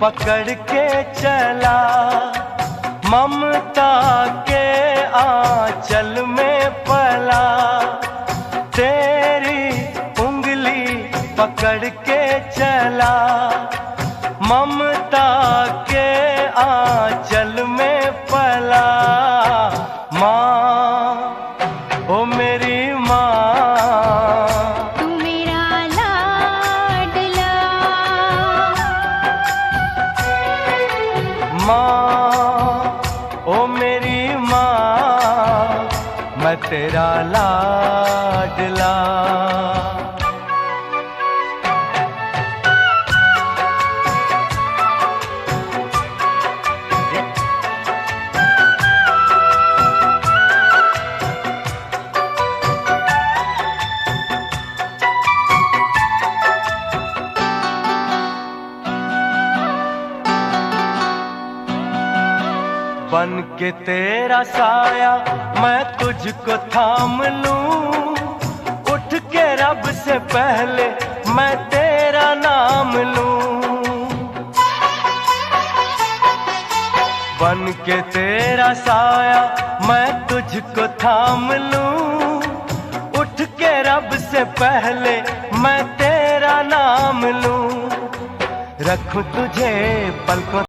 पकड़ के चला, ममता के आंचल में पला। तेरी उंगली पकड़ के चला, ममता के आंचल में पला। माँ, ओ मेरी माँ, तू मेरा लाडला। माँ, ओ मेरी माँ, मैं तेरा लाडला। बन के तेरा साया मैं तुझको थाम लूं, उठ के रब से पहले मैं तेरा नाम लूं। बन के तेरा साया मैं तुझको थाम लूं, उठ के रब से पहले मैं तेरा नाम लूं। रखूं तुझे पलकों